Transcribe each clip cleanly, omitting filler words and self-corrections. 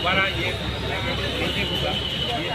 दोबारा ये कैसे होगा ये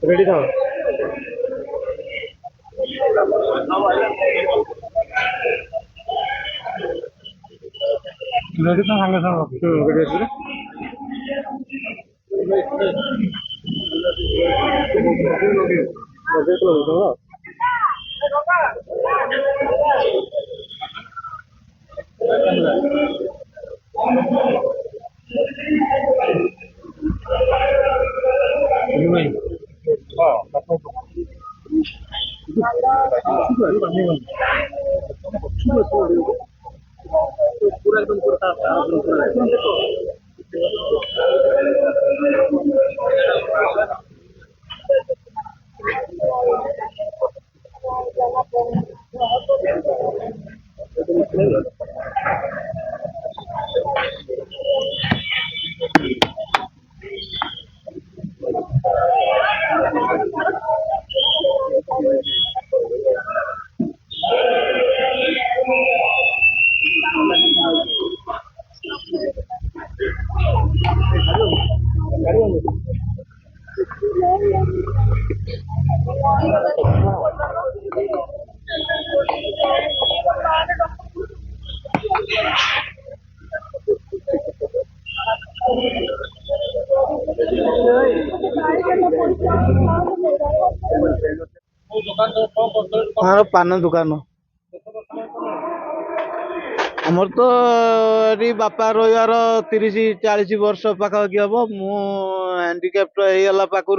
रेडी था रेडी था सांगे सांग रेडी আছে पूरा एकदम पान दुकान आमर तो ये बापा रहीबार 30-40 वर्ष पाखापाखि हम मु हैंडिकैप्ट होगा पाखु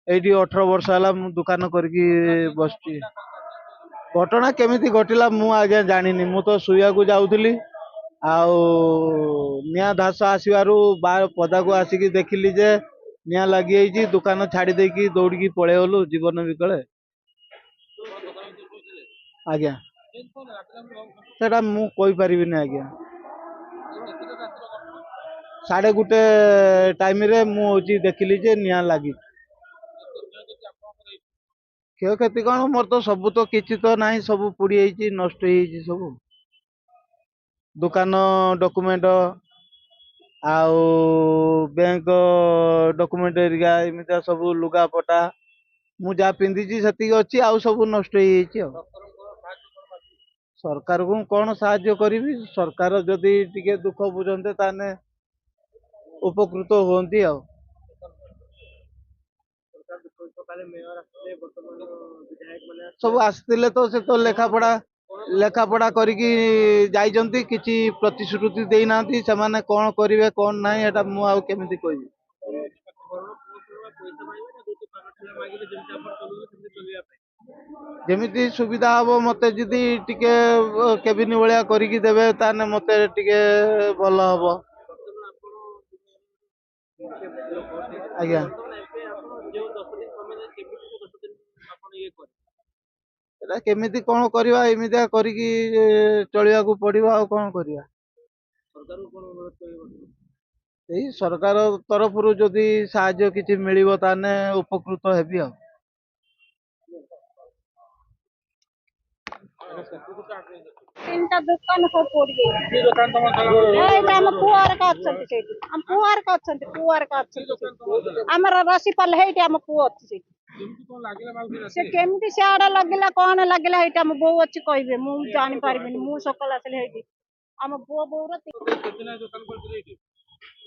ये 18 वर्ष है दुकान करके बस घटना केमी घटला मु आज्ञा जानी मु तो शुआ को जाऊली निया धास आसबारू पदा को आसिक देखिली जे निया लगी दुकान छाड़ी देकी दौड़ी पलि गलु जीवन विकले आज्ञा सेटा मु कोई परिबिनी आज्ञा 1:30 टाइम रे मु देखिली जे निया लगी क्षयक्षति कौन मोर तो सबू तो किसी तो ना सब पोड़ी नष्ट सब दुकान डॉक्यूमेंट आउ बैंक डॉक्यूमेंट एरिया एमती सब लुगा पटा मु जा पिंधि से अच्छी आउ सब नष्ट सरकार को कौन साहाय्य करी सरकार जदि टिके दुख बुझंते ताने उपकृत होती सब आसते तो से तो लेखापढ़ा करके जाइछंती किछि प्रतिश्रुति देना से कौन करेंगे कौन ना एटा मु आउ केमिति कहबी ଯେମିତି ସୁବିଧା ହବ ମତେ ଯଦି ଟିକେ କେବିନ ଭଳିଆ କରିକି ଦେବେ ତାହେଲେ ମତେ ଟିକେ ଭଲ ହବ। ବର୍ତ୍ତମାନ ଆପଣ ଭୋଟ ଦେଇଛନ୍ତି ଆଜ୍ଞା। ବର୍ତ୍ତମାନ ଏବେ ଆପଣ ଯେଉଁ 10 ଦିନ ସମୟ କେମିତି ସେ 10 ଦିନ ଆପଣ ଇଏ କରିବେ? ଏଟା କେମିତି କଣ କରିବା ଏମିତିଆ କରିକି ଚଳିବାକୁ ପଡିବ ଆଉ କଣ କରିବା। ସରକାରଙ୍କୁ କଣ ଅନୁରୋଧ କରିବେ? ଏଇ ସରକାର ତରଫରୁ ଯଦି ସାହାଯ୍ୟ କିଛି ମିଳିବ ତାହେଲେ ଉପକୃତ ହେବି ଆଉ। ତିନିଟା ଦୋକାନ ସବୁ କି ପୋଡିଯାଇଛି। ଦୋକାନ ତମର ତାଲା ପଡିଛି? ଏଇଟା ଆମ ପୁଅ ହେରିକା ଅଛନ୍ତି ସେଇଠି। ଆମ ପୁଅ ହେରିକା ଅଛନ୍ତି, ପୁଅ ହେରିକା କି ଅଛନ୍ତି ଦୋକାନ ତମର ସେଇଠି। ତାଲା? ଆମର ରସିପାଲ ହେଇଠି ଆମ ପୁଅ ଅଛି ସେଇଠି। କେମିତି କଣ ଲାଗିଲା ମାଉସୀ ସେ ରାତିରେ? କେମିତି ସିଆଡେ ଲାଗିଲା କଣ ଲାଗିଲା ହେଇଠି ଆମ ବୋଉ ଅଛି କହିବେ, ମୁଁ ଜାଣିପାରିବିନି। ମୁଁ ସକାଳେ ଆସିଲି ହେଇଠି ଆମ ପୁଅ ବୋଉର କେତେ ନାଇଁ ଦୋକାନ କରିଥିଲେ ଏଇଠି?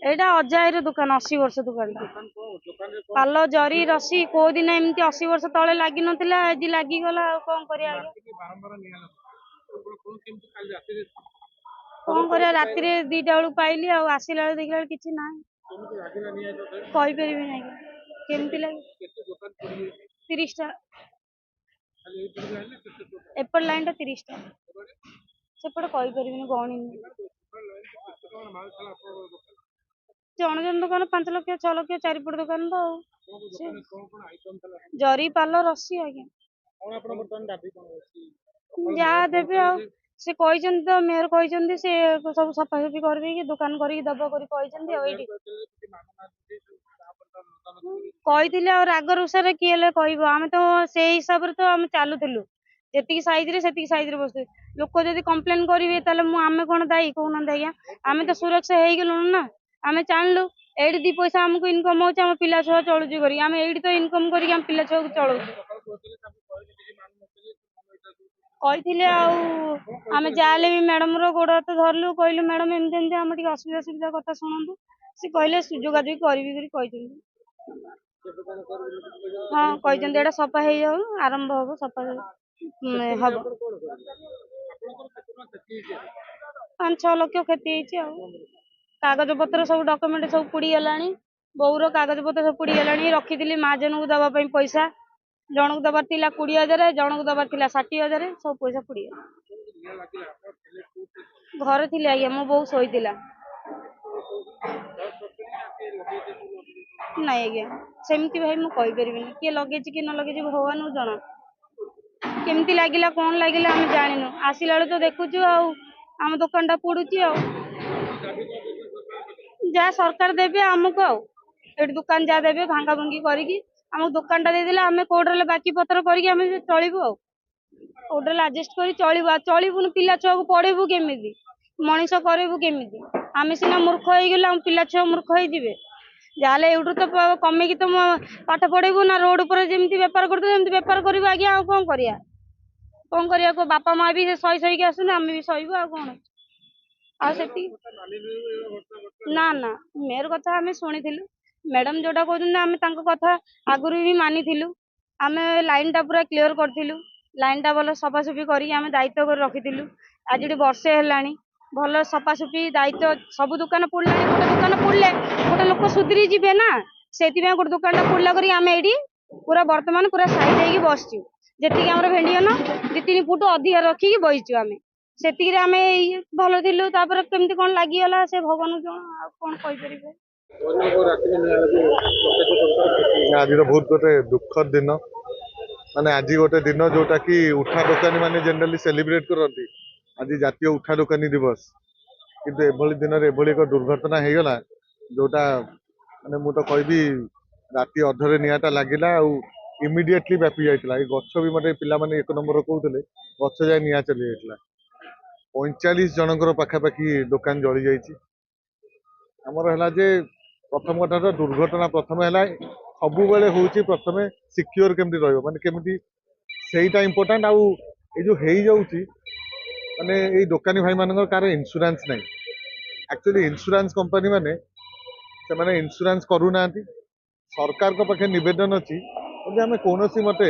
ଏଇଟା ଅଜାଇର ଦୋକାନ, 80 ବର୍ଷ ଦୋକାନଟା। ଦୋକାନ କଣ ଦୋକାନରେ କଣ ପାଲ ଜରି ରସି କୋଉ ଦିନ ଏମିତି 80 ବର୍ଷ ତଳେ ଲାଗିନଥିଲା, ଆଜି ଲାଗିଗଲା ଆଉ କଣ କରିବା ଆଜ୍ଞା। ରାତିକି ବାରମ୍ବାର ନିଆଁ ଲାଗୁଛି। ଆପଣ କଣ କେମିତି କାଲି ରାତିରେ କଣ କରିବା ରାତିରେ 2ଟା ବେଳକୁ ପାଇଲି ଆଉ ଆସିଲା ବେଳେ ଦେଖିଲା ବେଳେ କିଛି ନାହିଁ। କେମିତି ଲାଗିଲା ନିଆଁ ତଥାପି? କହିପାରିବିନି ଆଜ୍ଞା କେମିତି ଲାଗି। କେତେ ଦୋକାନ ପୋଡିଯାଇଛି? 30ଟା ଖାଲି ଏଇ ପଟ ଲାଇନରେ କେତେ ଦୋକାନ? ଏପଟ ଲାଇନଟା 30ଟା, ଏପଟେ? ସେପଟେ କହିପାରିବିନି ଗଣିନି। ଏପଟ ଲାଇନରେ କେତେ କଣ ମାଲ ଥିଲା ଆପଣଙ୍କ ଦୋକାନ? ଜଣ ଜଣ ଦୋକାନ 5 ଲକ୍ଷ 6 ଲକ୍ଷ, ଚାରିପଟ ଦୋକାନ ତ ଆଉ। ଆପଣଙ୍କ ସେ ଦୋକାନରେ କଣ କଣ ଆଇଟମ ଥିଲା? ଜରି ପାଲ ରସି ଆଜ୍ଞା। କଣ ଆପଣ ବର୍ତ୍ତମାନ ଦାବି କଣ ଅଛି? ସକାଳୁ ଯାହା ମେୟର ଦେବେ କହୁଥିଲେ ଆଉ। ଯେ ସେ କହିଛନ୍ତି ତ ମେୟର କହିଛନ୍ତି ସେ ସବୁ ସଫାସଫି କରିଦେଇକି ଦୋକାନ କରିକି ଦବ କରି କହିଛନ୍ତି ସକାଳୁ ଆଉ ମେୟର ଏଇଠି। କହିଥିଲେ ଯେ କିଛି ମାନୁନାହାନ୍ତି ତାପରେ ତ ନୂତନ କହିଥିଲେ ଆଉ ରାଗ ରୁଷାରେ କିଏ ହେଲେ କହିବ, ଆମେ ତ ସେଇ ହିସାବରେ ତ ଆମେ ଚାଲୁଥିଲୁ। ଯେତିକି ସାଇଜରେ ସେତିକି ସାଇଜରେ ବସୁଥିଲୁ। ଲୋକ ଯଦି କମ୍ପ୍ଲେନ କରିବେ ତାହେଲେ ଆମେ କଣ ଦାୟୀ କହୁନାହାନ୍ତି ଆଜ୍ଞା। ଆମେ ତ ସୁରକ୍ଷା ହେଇଗଲୁଣୁ ନା। ଆମେ ଜାଣିଲୁ ଏଇଠି 2 ପଇସା ଆମକୁ ଇନକମ ହଉଛି, ଆମ ପିଲା ଛୁଆ ଚଳୁଛି କରିକି, ଆମେ ଏଇଠି ତ ଇନକମ କରିକି ଆମ ପିଲା ଛୁଆକୁ ଚଳଉଛୁ। ସକାଳୁ କହୁଥିଲେ ତାଙ୍କୁ କହିଲେ କିଛି ମାନୁନଥିଲେ। କହିଥିଲେ ଆଉ କଣ ଆମେ କହିଥିଲେ ସେ ଯାହାହେଲେ ବି ମ୍ୟାଡମ ର ଗୋଡ ହାତ ଧରିଲୁ, କହିଲୁ ମ୍ୟାଡମ ଏମିତି ଏମିତି ଆମର ଟିକେ ଅସୁବିଧା ସୁବିଧା କଥା ଶୁଣନ୍ତୁ। ସେ କହିଲେ ଯୋଗାଯୋଗ କରିବି ବୋଲି କହିଛନ୍ତି। କେବେ କଣ କରିବେ ବୋଲି କହିଛନ୍ତି? ହଁ କହିଛନ୍ତି ଏଇଟା ସଫା ହେଇଯାଉ, ଆରମ୍ଭ ହବ ସଫା କ୍ଷତି ହବ। ଆପଣ କଣ କରିବେ? ଆପଣଙ୍କର କେତେ ଟଙ୍କା କ୍ଷତି ହେଇଛି? 5-6 ଲକ୍ଷ କ୍ଷତି ହେଇଛି ଆଉ। କାଗଜ ପତ୍ର ସବୁ ଡକ୍ୟୁମେଣ୍ଟ ସବୁ ପୋଡିଗଲାଣି। ବୋଉର କାଗଜ ପତ୍ର ସବୁ ପୋଡିଗଲାଣି। ରଖିଥିଲି ମହାଜନକୁ ଦବା ପାଇଁ ପଇସା। ଜଣକୁ ଦବାର ଥିଲା 20,000, ଜଣକୁ ଦବାର ଥିଲା 60,000, ସବୁ ପଇସା ପୋଡିଗଲା। ନିଆଁ ଲାଗିଲା ଆପଣ ଥିଲେ କୋଉଠି? ଘରେ ଥିଲେ ଆଜ୍ଞା, ମୋ ବୋଉ ଶୋଇଥିଲା। ନାଇଁ ଆଜ୍ଞା ସେମିତି ଭାଇ ମୁଁ କହିପାରିବିନି, କିଏ ଲଗେଇଛି କିଏ ନ ଲଗେଇଛି ଭଗବାନଙ୍କୁ ଜଣା। କେମିତି ଲାଗିଲା କଣ ଲାଗିଲା ଆମେ ଜାଣିନୁ, ଆସିଲା ବେଳେ ତ ଦେଖୁଛୁ ଆଉ ଆମ ଦୋକାନ ଟା ପୋଡୁଛି ଆଉ। ଯାହା ସରକାର ଦେବେ ଆମକୁ ଆଉ, ଏଠି ଦୋକାନ ଯାହା ଦେବେ ଭାଙ୍ଗା ଭଙ୍ଗି କରିକି ଆମକୁ ଦୋକାନ ଟା ଦେଇଦେଲେ ଆମେ କୋଉଠି ବାକି ପତ୍ର କରିକି ଆମେ ଚଳିବୁ ଆଉ। କୋଉଠି ଆଡଜଷ୍ଟ କରି ଚଳିବୁ, ଆଉ ଚଳିବୁନି ପିଲା ଛୁଆକୁ ପଢେଇବୁ କେମିତି, ମଣିଷ କରିବୁ କେମିତି? ଆମେ ସିନା ମୂର୍ଖ ହେଇଗଲେ ଆମ ପିଲା ଛୁଆ ମୂର୍ଖ ହେଇଯିବେ। ଯାହାହେଲେ ଏଇଠୁ ତ କମେଇକି ତ ପାଠ ପଢେଇବୁ ନା, ରୋଡ ଉପରେ ଯେମିତି ବେପାର କରୁଥିବୁ ସେମିତି ବେପାର କରିବୁ ଆଜ୍ଞା। ଆଉ କଣ କରିବା? କଣ କରିବା କୁହ, ବାପା ମା ବି ସହି ସହିକି ଆସୁଛନ୍ତି, ଆମେ ବି ସହିବୁ ଆଉ କଣ। ଆଉ ସେତିକି ନା ନା ମେୟର କଥା ଆମେ ଶୁଣିଥିଲୁ, ମ୍ୟାଡାମ ଯୋଉଟା କହୁଛନ୍ତି ଆମେ ତାଙ୍କ କଥା ଆଗରୁ ବି ମାନିଥିଲୁ। ଆମେ ଲାଇନ ଟା ପୁରା କ୍ଲିୟର କରିଥିଲୁ, ଲାଇନ ଟା ଭଲ ସଫାସୁଫି କରିକି ଆମେ ଦାୟିତ୍ୱ କରି ରଖିଥିଲୁ। ଆଜି ଏଠି ବର୍ଷେ ହେଲାଣି ଭଲ ସଫାସୁଫି ଦାୟିତ୍ୱ, ସବୁ ଦୋକାନ ପୋଡିଲାଣି, ଗୋଟେ ଦୋକାନ ପୋଡିଲେ ଗୋଟେ ଲୋକ ସୁଧୁରି ଯିବେ ନା, ସେଥିପାଇଁ ଗୋଟେ ଦୋକାନ ଟା ପୋଡିଲା କରି ଆମେ ଏଇଠି ପୁରା ବର୍ତ୍ତମାନ ପୁରା ସାଇଜ ହେଇକି ବସିଛୁ। ଯେତିକି ଆମର ଭେଣ୍ଡିଅନ 2-3 ଫୁଟ ଅଧିକା ରଖିକି ବସିଛୁ ଆମେ, ସେତିକିରେ ଆମେ ଭଲ ଥିଲୁ। ତାପରେ କେମିତି କଣ ଲାଗିଗଲା ସେ ଭଗବାନଙ୍କୁ ଜଣା, ଆଉ କଣ କହିପାରିବେ। ଆଜିର ବହୁତ ଗୋଟେ ଦୁଃଖଦ ଦିନ, ମାନେ ଆଜି ଗୋଟେ ଦିନ ଯୋଉଟା କି ଉଠା ଦୋକାନୀ ମାନେ ଜେନେରାଲି ସେଲିବ୍ରେଟ କରନ୍ତି, ଆଜି ଜାତୀୟ ଉଠା ଦୋକାନୀ ଦିବସ, କିନ୍ତୁ ଏଭଳି ଦିନରେ ଏଭଳି ଏକ ଦୁର୍ଘଟଣା ହେଇଗଲା ଯୋଉଟା ମାନେ ମୁଁ ତ କହିବି ରାତି ଅଧରେ ନିଆଁଟା ଲାଗିଲା ଆଉ ଇମିଡିଏଟଲି ବ୍ୟାପି ଯାଇଥିଲା। ଏଇ ଗଛ ବି ମତେ ପିଲାମାନେ 1 ନମ୍ବର କହୁଥିଲେ, ଗଛ ଯାଏ ନିଆଁ ଚାଲି ଯାଇଥିଲା। 45 ଜଣଙ୍କର ପାଖାପାଖି ଦୋକାନ ଜଳି ଯାଇଛି। ଆମର ହେଲା ଯେ ପ୍ରଥମ କଥା ତ ଦୁର୍ଘଟଣା ପ୍ରଥମେ ହେଲା, ସବୁବେଳେ ହଉଛି ପ୍ରଥମେ ସିକ୍ୟୁର କେମିତି ରହିବ, ମାନେ କେମିତି ସେଇଟା ଇମ୍ପୋର୍ଟାଣ୍ଟ। ଆଉ ଏଇ ଯୋଉ ହେଇଯାଉଛି ମାନେ ଏଇ ଦୋକାନୀ ଭାଇ ମାନଙ୍କର କାହାର ଇନ୍ସୁରାନ୍ସ ନାହିଁ। ଆକ୍ଚୁଆଲି ଇନ୍ସୁରାନ୍ସ କମ୍ପାନୀ ମାନେ ସେମାନେ ଇନ୍ସୁରାନ୍ସ କରୁନାହାନ୍ତି। ସରକାରଙ୍କ ପାଖେ ନିବେଦନ ଅଛି ଯଦି ଆମେ କୌଣସି ମତେ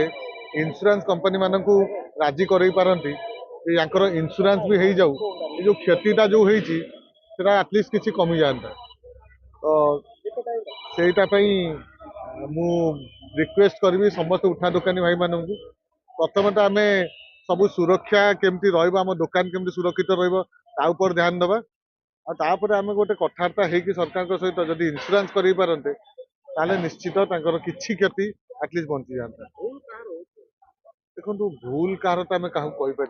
ଇନ୍ସୁରାନ୍ସ କମ୍ପାନୀ ମାନଙ୍କୁ ରାଜି କରେଇ ପାରନ୍ତି ଯେ ୟାଙ୍କର ଇନ୍ସୁରାନ୍ସ ବି ହେଇଯାଉ, ଏ ଯୋଉ କ୍ଷତିଟା ଯୋଉ ହେଇଛି ସେଟା ଆଟଲିଷ୍ଟ କିଛି କମିଯାଆନ୍ତା। ତ ସେଇଟା ପାଇଁ ମୁଁ ରିକ୍ୱେଷ୍ଟ କରିବି ସମସ୍ତ ଉଠା ଦୋକାନୀ ଭାଇ ମାନଙ୍କୁ प्रथम तो आम सब सुरक्षा केमती आम दुकान केमती सुरक्षित रो ध्यान दबा आपर आम गोटे कथबार्ता होगी सरकार सहित जदि इन्शुरांस कर पारते ताले निश्चित किसी क्षति एटलिस्ट बंची जाता। देखो भूल कार तो आम क्या कहीपर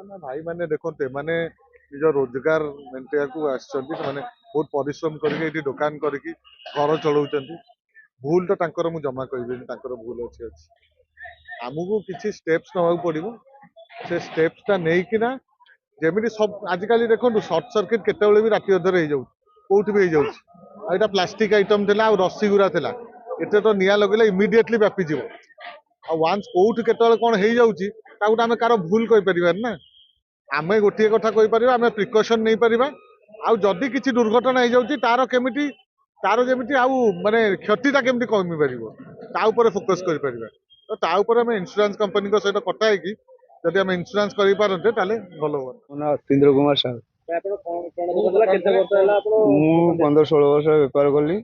ना भाई मैंने देखते मैंने निज रोजगार मेन्टेया को आसने बहुत परिश्रम करके दुकान करके घर चलाउं भूल तो तांकर मु जमा कह भूल अच्छी आमको किसी स्टेप्स नवा पड़ो से स्टेप्सटा नहीं जमी सब आजिकल देखो सर्ट सर्किट केत भी राति अधर हो कौट भी हो जाए प्लास्टिक आइटम थी रस्सी गुरा थी एटे तो निआ लगे इमिडिएटली व्यापीज वान्स कौट के कौन हो जाऊँगी आम कार भूल कहीपर ना आम गोटे कथा कहीपर आम प्रिकसन नहीं पार आदि किसी दुर्घटना हो जाऊँगी तार जमी आउ माने क्षतिटा केमती कमी पार फोकस कर तो आम इन्शुरांस कंपनी सहित कथा है जदि आम इन्शुरांस कर पारते भल ना अतीन्द्र कुमार साहू मु 15-16 वर्ष बेपार कली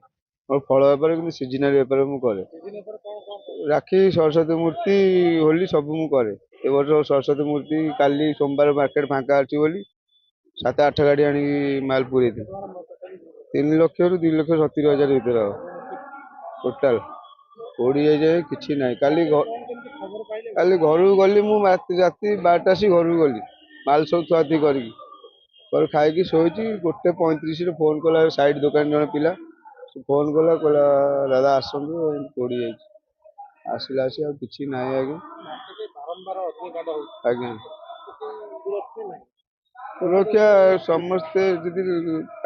और फल बेपार कि सीजनाल बेपार मुझे राखी सरस्वती मूर्ति होली सब मुझे ए वर्ष सरस्वती मूर्ति काली सोमवार मार्केट फांका अच्छी बोली 7-8 गाड़ी आनी माल पूरे 3 लाख रु 2,70,000 भर टोटाल पड़ी जाए कि ना काली घर गली मुझे राति 12टा आसी घर गली माल सब थुआथी कर खाई शोची 1:35 फोन कला साइड दुकान जन पिला फोन कला कहला दादा आसतु पड़ी जाए आसला आसी कि ना आज्ञा आज्ञा सुरक्षा समस्ते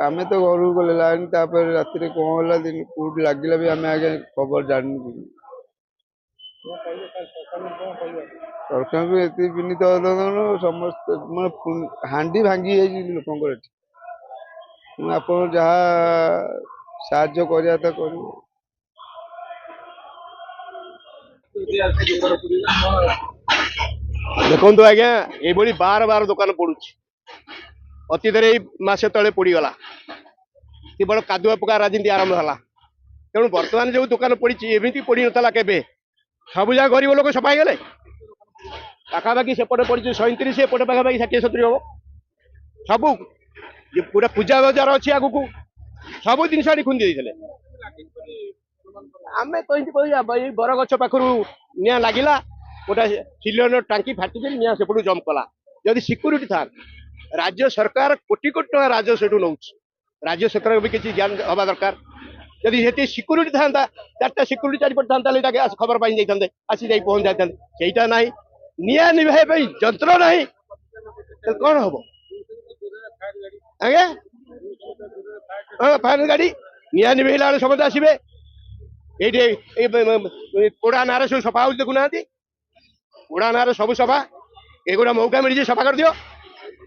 आम तो घर गले लाइन राति कौन है दिन कौट लगे भी आम आगे खबर जानी सरकार को ये विनीत समस्त मैं हांडी भांगी लोक आप जहाँ साहाଯ୍ୟ କରିବା କଥା କରିବେ। देखु आज्ञा ये बार बार दुकान पड़ुची अतीत मसे तले पड़गला केवल कादुआ पका राजनीति आरंभ है तेणु बर्तमान जो दुकान पड़ी एमती पड़ नाला के सब जगह गरीब लोक सफा गले पाखापाखि सेपटे पड़ी 37 एपटे पाखापाखि 60-70 हम सब पूरा पूजा बाजार अच्छी आग को सब जिन खुंदी आम कही बर गछ पाखर निआ लगिला गोटे सिलिंडर टांकी फाटी निआ सेपटू जम्प कला जदि सिक्यूरीटी था राज्य सरकार कोटी कोटी टका राजस्व नौ राज्य सरकार भी किसी ज्ञान हवा दरकार जदि ये सिक्यूरीटी था 4टा सिक्यूरीटी चारिपट था खबर पाई जाते आसी जा पहुंच जाते सहीटा ना निआ निभाई जंत्र ना कौन हम आज्ञा हाँ फायर गाड़ी निआ निभेला समस्त आसवे ये पोड़ा ना सब सफा हो देखुना पोड़ा ना सब सफा एगुड़ा मौका मिली सफा कर दियो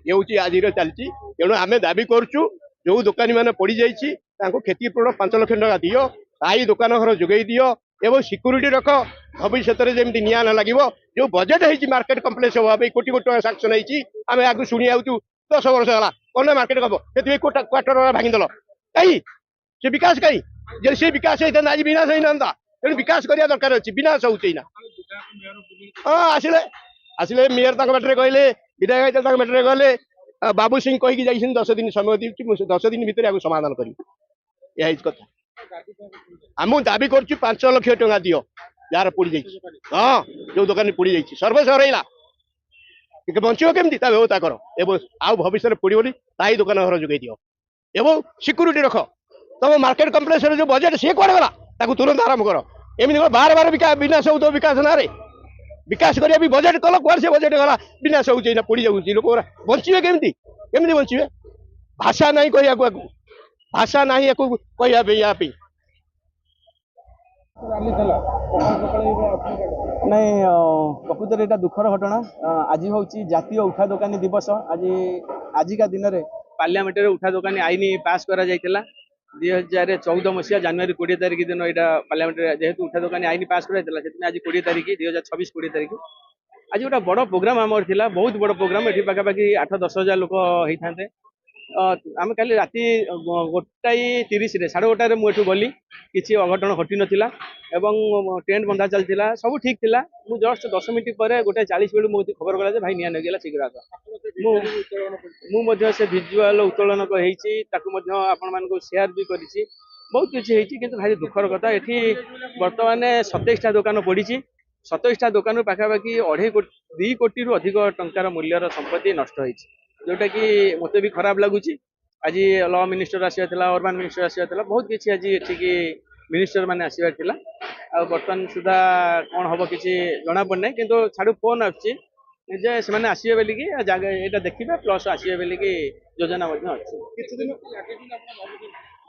ये हूँ आज चलती तेणु आम दाबी करुँ जो दुकानी मैंने पड़ जाइए क्षतिपूरण 5 लाख टका दियो आई दुकान घर जोगई दियो एवं सिक्यूरीटी रख भविष्य में जमी निआ न लगे जो बजेट है मार्केट कम्प्लेक्स भाई कोटी कोटी टका सांक्शन होती आम आगे शुणी आऊँ 10 वर्ष है कौन मार्केट कब से क्वार्टर भांगीदेल कहीं से विकास कहीं जब से विकास होता आज विनाश होना तेणु विकास करने दरकार अच्छी विनाश होना हाँ आसिले आसिले मेयर बाटर कहले विधायक बाटर गले बाबू सिंह कहीकि जाइए 10 दिन समय दी 10 दिन भितर समाधान करी यही कथा आम दाबी कर 5 लाख टका दियो जार पड़ जाइए हाँ जो दुकान पड़ जाइए सर्वे सरला बचो केमती व्यवस्था कर आउ भविष्य में पड़ोनी ताई दुकान घर जोगे दियो एवं सिक्यूरीटी रख तुम मार्केट कम्प्लेक्स जो बजेट सी कौन गला तुरंत आरंभ कर एमती बार बार विनाश हो विकास ना विकास करिया भी बजेट कल कौन से बजेट गला विनाश हो पड़ जाऊँगी लोक बचे केमती केमती बचे भाषा ना कह भाषा ना कहवाई नहीं प्रकृत में दुखर घटना आज हूँ जातीय उठा दोकानी दिवस आजिका दिन में पार्लियामेंट उठा दोकानी आईन पास करा 2014 मसीहा जनवरी 20 तारिख दिन यहाँ पार्लियामेंट जेहेतु उठा दोकानी आईन पास कराइला आज 20 तारिख 2026 20 तारिख आज गोटे बड़ प्रोग्राम आमर था बहुत बड़ प्रोग्राम ये पाखापाखि 8-10 हजार लोक होता ଆମେ କାଲି ରାତି 1:30 ସାଢ଼େ 1:00 ମୁଁ ଏଠୁ ଗଲି, କିଛି ଅଘଟଣ ଘଟି ନଥିଲା ଏବଂ ଟେଣ୍ଟ ବନ୍ଧା ଚାଲିଥିଲା, ସବୁ ଠିକ ଥିଲା। ମୁଁ ଜଷ୍ଟ 10 ମିନିଟ୍ ପରେ 1:40 ବେଳୁ ମୋତେ ଖବର କଲା ଯେ ଭାଇ ନିଆଁ ନେଇଗଲା, ଶୀଘ୍ର ଆସ। ମୁଁ ମଧ୍ୟ ସେ ଭିଜୁଆଲ ଉତ୍ତୋଳନ ହେଇଛି, ତାକୁ ମଧ୍ୟ ଆପଣମାନଙ୍କୁ ସେୟାର ବି କରିଛି। ବହୁତ କିଛି ହେଇଛି, କିନ୍ତୁ ଭାରି ଦୁଃଖର କଥା ଏଠି ବର୍ତ୍ତମାନ 27ଟା ଦୋକାନ ପଡ଼ିଛି। 27ଟା ଦୋକାନରୁ ପାଖାପାଖି 2 କୋଟିରୁ ଅଧିକ ଟଙ୍କାର ମୂଲ୍ୟର ସମ୍ପତ୍ତି ନଷ୍ଟ ହେଇଛି, ଯୋଉଟା କି ମୋତେ ବି ଖରାପ ଲାଗୁଛି। ଆଜି ଲ ମିନିଷ୍ଟର ଆସିବାର ଥିଲା, ଅର୍ବାନ ମିନିଷ୍ଟର ଆସିବାର ଥିଲା, ବହୁତ କିଛି ଆଜି ଏଠିକି ମିନିଷ୍ଟର ମାନେ ଆସିବାର ଥିଲା। ଆଉ ବର୍ତ୍ତମାନ ସୁଦ୍ଧା କ'ଣ ହବ କିଛି ଜଣା ପଡୁନାହିଁ, କିନ୍ତୁ ଛାଡୁ ଫୋନ ଆସୁଛି ଯେ ସେମାନେ ଆସିବେ ବୋଲିକି, ଜାଗା ଏଇଟା ଦେଖିବେ ପ୍ଲସ୍ ଆସିବେ ବୋଲିକି ଯୋଜନା ମଧ୍ୟ ଅଛି।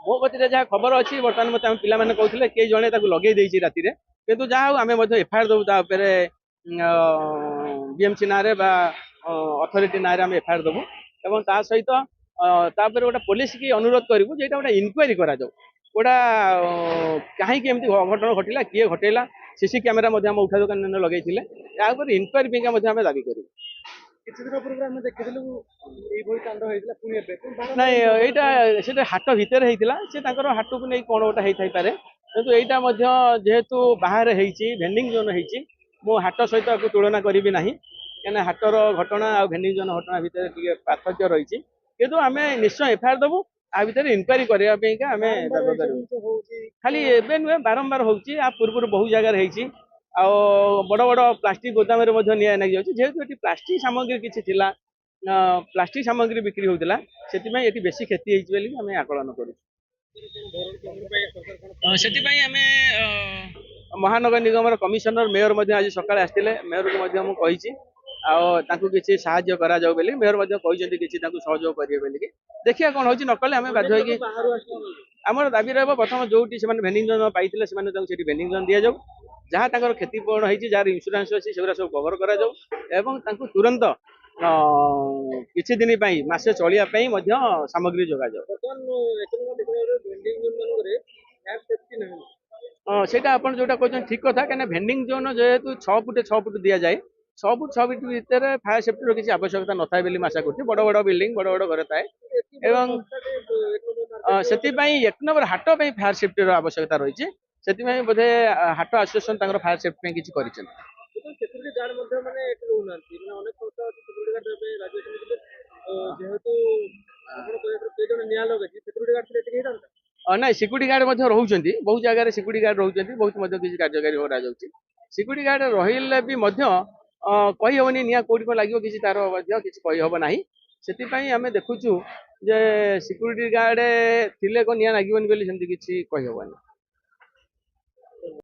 ମୋ କତିରେ ଯାହା ଖବର ଅଛି, ବର୍ତ୍ତମାନ ମୋତେ ଆମ ପିଲାମାନେ କହୁଥିଲେ କେହି ଜଣେ ତାକୁ ଲଗେଇ ଦେଇଛି ରାତିରେ, କିନ୍ତୁ ଯାହା ହଉ ଆମେ ମଧ୍ୟ ଏଫଆଇଆର ଦେବୁ ତା ଉପରେ, ବିଏମସି ନାଁରେ ବା ଅଥରିଟି ନାଁରେ ଆମେ ଏଫଆଇଆର ଦେବୁ ଏବଂ ତା ସହିତ ତାପରେ ଗୋଟେ ପୋଲିସ କି ଅନୁରୋଧ କରିବୁ ଯେ ଏଇଟା ଗୋଟେ ଇନକ୍ୱାରି କରାଯାଉ, ଗୋଟା କାହିଁକି ଏମିତି ଅଘଟଣ ଘଟିଲା, କିଏ ଘଟେଇଲା। ସିସି କ୍ୟାମେରା ମଧ୍ୟ ଆମ ଉଠା ଦୋକାନ ଲଗେଇଥିଲେ, ୟା ଉପରେ ଇନକ୍ୱାରି ପାଇଁକା ମଧ୍ୟ ଆମେ ଦାବି କରିବୁ। କିଛି ଦିନ ପୂର୍ବରୁ ଆମେ ଦେଖିଥିଲୁ ଏଇଭଳି କାଣ୍ଡ ହେଇଥିଲା, ପୁଣି ଏବେ ନାଇଁ ଏଇଟା ସେଟା ହାଟ ଭିତରେ ହେଇଥିଲା, ସେ ତାଙ୍କର ହାଟକୁ ନେଇ କ'ଣ ଗୋଟେ ହେଇଥାଇପାରେ, କିନ୍ତୁ ଏଇଟା ମଧ୍ୟ ଯେହେତୁ ବାହାରେ ହେଇଛି, ଭେଣ୍ଡିଂ ଜୋନ୍ ହେଇଛି, ମୁଁ ହାଟ ସହିତ ଆକୁ ତୁଳନା କରିବି ନାହିଁ, କାହିଁକିନା ହାଟର ଘଟଣା ଆଉ ଭେଣ୍ଡିଂ ଜୋନ୍ ଘଟଣା ଭିତରେ ଟିକେ ପାର୍ଥକ୍ୟ ରହିଛି। କିନ୍ତୁ ଆମେ ନିଶ୍ଚୟ ଏଫଆଇଆର ଦେବୁ, ଆ ଭିତରେ ଇନକ୍ୱାରି କରିବା ପାଇଁକା ଆମେ ଦାବି କରିବୁ। ଖାଲି ଏବେ ନୁହେଁ, ବାରମ୍ବାର ହଉଛି, ଆ ପୂର୍ବରୁ ବହୁ ଜାଗାରେ ହେଇଛି। ଆଉ ବଡ ବଡ ପ୍ଲାଷ୍ଟିକ ଗୋଦାମରେ ମଧ୍ୟ ନିଆଁ ଲାଗିଯାଉଛି, ଯେହେତୁ ଏଠି ପ୍ଲାଷ୍ଟିକ ସାମଗ୍ରୀ କିଛି ଥିଲା, ପ୍ଲାଷ୍ଟିକ ସାମଗ୍ରୀ ବିକ୍ରି ହଉଥିଲା, ସେଥିପାଇଁ ଏଠି ବେଶୀ କ୍ଷତି ହେଇଛି ବୋଲି ଆମେ ଆକଳନ କରୁଛୁ। ସେଥିପାଇଁ ଆମେ ମହାନଗର ନିଗମର କମିଶନର ମେୟର ମଧ୍ୟ ଆଜି ସକାଳେ ଆସିଥିଲେ, ମେୟରକୁ ମଧ୍ୟ ମୁଁ କହିଛି ଆଉ ତାଙ୍କୁ କିଛି ସାହାଯ୍ୟ କରାଯାଉ ବୋଲି। ମେୟର ମଧ୍ୟ କହିଛନ୍ତି କିଛି ତାଙ୍କୁ ସହଯୋଗ କରିବେ ବୋଲିକି, ଦେଖିବା କ'ଣ ହଉଛି, ନକଲେ ଆମେ ବାଧ୍ୟ ହେଇକି ଆମର ଦାବି ରହିବ। ପ୍ରଥମ ଯୋଉଠି ସେମାନେ ଭେଣ୍ଡିଂ ଜୋନ୍ ପାଇଥିଲେ ସେମାନେ ତାଙ୍କୁ ସେଠି ଭେଣ୍ଡିଂ ଜୋନ୍ ଦିଆଯାଉ, ଯାହା ତାଙ୍କର କ୍ଷତିପୂରଣ ହେଇଛି, ଯାହାର ଇନ୍ସୁରାନ୍ସ ଅଛି ସେଗୁଡ଼ା ସବୁ କଭର କରାଯାଉ ଏବଂ ତାଙ୍କୁ ତୁରନ୍ତ କିଛି ଦିନ ପାଇଁ, ମାସେ ଚଳିବା ପାଇଁ ମଧ୍ୟ ସାମଗ୍ରୀ ଯୋଗାଯାଉ। ସେଇଟା ଆପଣ ଯୋଉଟା କହୁଛନ୍ତି ଠିକ କଥା, କାହିଁକିନା ଭେଣ୍ଡିଂ ଜୋନ୍ ଯେହେତୁ 6 ଫୁଟ 6 ଫୁଟ ଦିଆଯାଏ, 6 ଫୁଟ 6 ଫୁଟ ଭିତରେ ଫାୟାର ସେଫ୍ଟିର କିଛି ଆବଶ୍ୟକତା ନଥାଏ ବୋଲି ମୁଁ ଆଶା କରୁଛି। ବଡ ବଡ ବିଲ୍ଡିଂ, ବଡ ବଡ ଘର ଥାଏ ଏବଂ ସେଥିପାଇଁ 1 ନମ୍ବର ହାଟ ପାଇଁ ଫାୟାର ସେଫ୍ଟିର ଆବଶ୍ୟକତା ରହିଛି। ସେଥିପାଇଁ ବୋଧେ ହାଟ ଆସୋସିଏସନ ତାଙ୍କର ଫାୟାର ସେଫ୍ଟି ପାଇଁ କିଛି କରିଛନ୍ତି। ନାଇଁ, ସିକ୍ୟୁରିଟି ଗାର୍ଡ ମଧ୍ୟ ରହୁଛନ୍ତି, ବହୁତ ଜାଗାରେ ସିକ୍ୟୁରିଟି ଗାର୍ଡ ରହୁଛନ୍ତି, ବହୁତ ମଧ୍ୟ କିଛି କାର୍ଯ୍ୟକାରୀ କରାଯାଉଛି। ସିକ୍ୟୁରିଟି ଗାର୍ଡ ରହିଲେ ବି ମଧ୍ୟ କହିହବନି ନିଆଁ କୋଉଠି କ'ଣ ଲାଗିବ, କିଛି ତାର ମଧ୍ୟ କିଛି କହିହବ ନାହିଁ। ସେଥିପାଇଁ ଆମେ ଦେଖୁଛୁ ଯେ ସିକ୍ୟୁରିଟି ଗାର୍ଡ ଥିଲେ କ'ଣ ନିଆଁ ଲାଗିବନି ବୋଲି ସେମିତି କିଛି କହିହବନି।